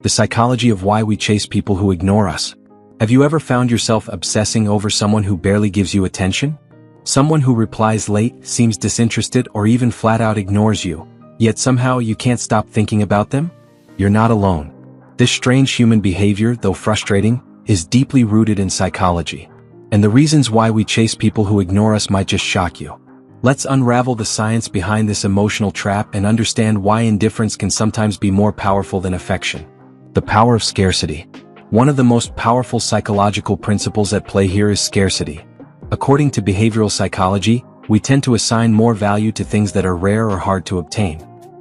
The psychology of why we chase people who ignore us. Have you ever found yourself obsessing over someone who barely gives you attention? Someone who replies late, seems disinterested, or even flat out ignores you, yet somehow you can't stop thinking about them? You're not alone. This strange human behavior, though frustrating, is deeply rooted in psychology. And the reasons why we chase people who ignore us might just shock you. Let's unravel the science behind this emotional trap and understand why indifference can sometimes be more powerful than affection. The power of scarcity. One of the most powerful psychological principles at play here is scarcity. According to behavioral psychology, we tend to assign more value to things that are rare or hard to obtain.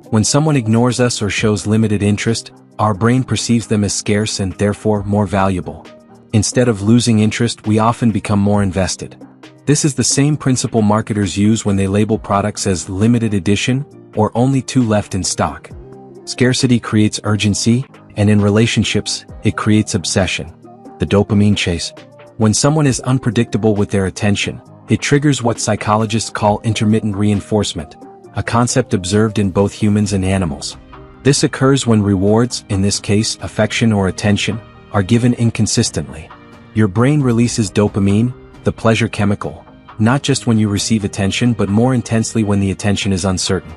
When someone ignores us or shows limited interest, our brain perceives them as scarce and therefore more valuable. Instead of losing interest, we often become more invested. This is the same principle marketers use when they label products as limited edition or only 2 left in stock. Scarcity creates urgency, and in relationships, it creates obsession. The dopamine chase. When someone is unpredictable with their attention, it triggers what psychologists call intermittent reinforcement, a concept observed in both humans and animals. This occurs when rewards, in this case affection or attention, are given inconsistently. Your brain releases dopamine, the pleasure chemical, not just when you receive attention but more intensely when the attention is uncertain.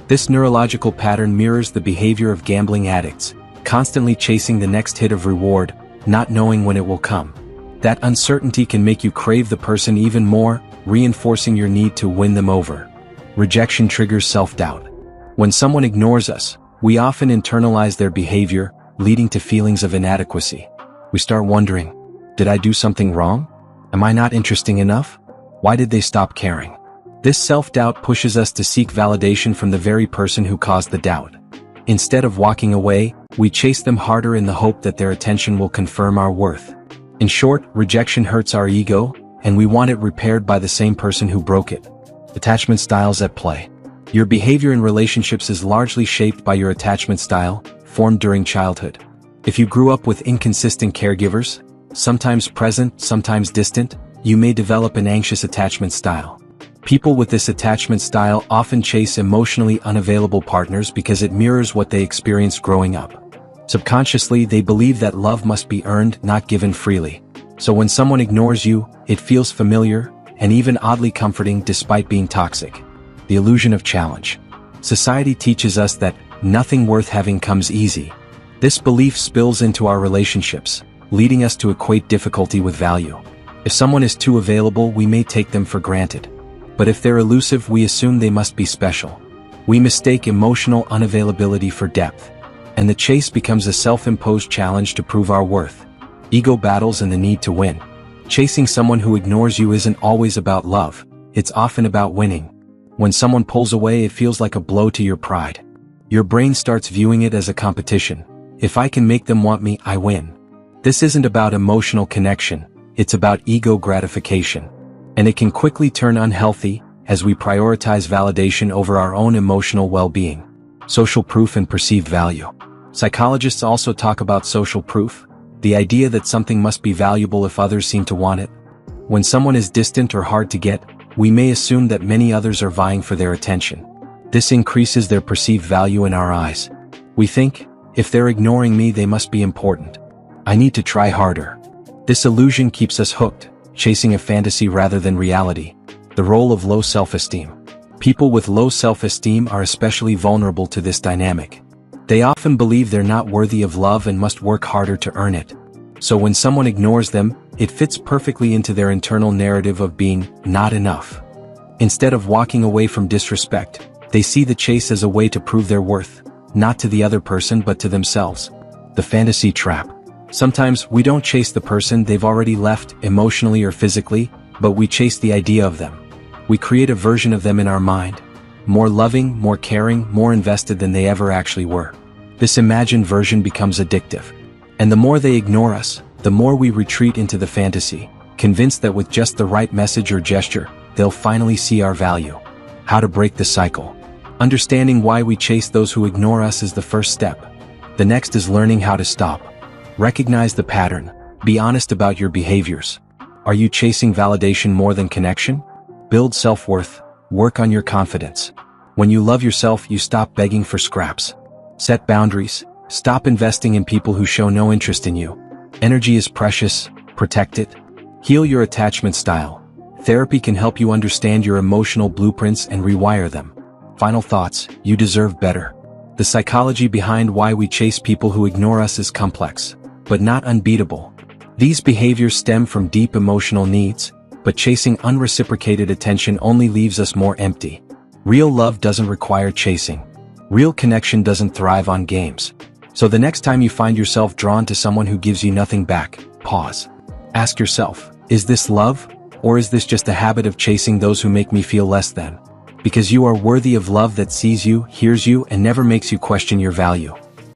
This neurological pattern mirrors the behavior of gambling addicts, constantly chasing the next hit of reward, not knowing when it will come. That uncertainty can make you crave the person even more, reinforcing your need to win them over. Rejection triggers self-doubt. When someone ignores us, we often internalize their behavior, leading to feelings of inadequacy. We start wondering, did I do something wrong? Am I not interesting enough? Why did they stop caring? This self-doubt pushes us to seek validation from the very person who caused the doubt. Instead of walking away, we chase them harder in the hope that their attention will confirm our worth. In short, rejection hurts our ego, and we want it repaired by the same person who broke it. Attachment styles at play. Your behavior in relationships is largely shaped by your attachment style, formed during childhood. If you grew up with inconsistent caregivers, sometimes present, sometimes distant, you may develop an anxious attachment style. People with this attachment style often chase emotionally unavailable partners because it mirrors what they experienced growing up. Subconsciously, they believe that love must be earned, not given freely. So when someone ignores you, it feels familiar, and even oddly comforting despite being toxic. The illusion of challenge. Society teaches us that nothing worth having comes easy. This belief spills into our relationships, leading us to equate difficulty with value. If someone is too available, we may take them for granted. But if they're elusive, we assume they must be special. We mistake emotional unavailability for depth. And the chase becomes a self-imposed challenge to prove our worth. Ego battles and the need to win. Chasing someone who ignores you isn't always about love, it's often about winning. When someone pulls away, it feels like a blow to your pride. Your brain starts viewing it as a competition. If I can make them want me, I win. This isn't about emotional connection, it's about ego gratification. And it can quickly turn unhealthy as we prioritize validation over our own emotional well-being. Social proof and perceived value. Psychologists also talk about social proof, the idea that something must be valuable if others seem to want it. When someone is distant or hard to get, we may assume that many others are vying for their attention. This increases their perceived value in our eyes. We think, if they're ignoring me, they must be important. I need to try harder. This illusion keeps us hooked, chasing a fantasy rather than reality. The role of low self-esteem. People with low self-esteem are especially vulnerable to this dynamic. They often believe they're not worthy of love and must work harder to earn it. So when someone ignores them, it fits perfectly into their internal narrative of being not enough. Instead of walking away from disrespect, they see the chase as a way to prove their worth, not to the other person but to themselves. The fantasy trap. Sometimes we don't chase the person they've already left, emotionally or physically, but we chase the idea of them. We create a version of them in our mind. More loving, more caring, more invested than they ever actually were. This imagined version becomes addictive. And the more they ignore us, the more we retreat into the fantasy, convinced that with just the right message or gesture, they'll finally see our value. How to break the cycle. Understanding why we chase those who ignore us is the first step. The next is learning how to stop. Recognize the pattern. Be honest about your behaviors. Are you chasing validation more than connection? Build self-worth. Work on your confidence. When you love yourself, you stop begging for scraps. Set boundaries. Stop investing in people who show no interest in you. Energy is precious, protect it. Heal your attachment style. Therapy can help you understand your emotional blueprints and rewire them. Final thoughts, you deserve better. The psychology behind why we chase people who ignore us is complex, but not unbeatable. These behaviors stem from deep emotional needs, but chasing unreciprocated attention only leaves us more empty. Real love doesn't require chasing. Real connection doesn't thrive on games. So the next time you find yourself drawn to someone who gives you nothing back, pause. Ask yourself, is this love, or is this just a habit of chasing those who make me feel less than? Because you are worthy of love that sees you, hears you, and never makes you question your value.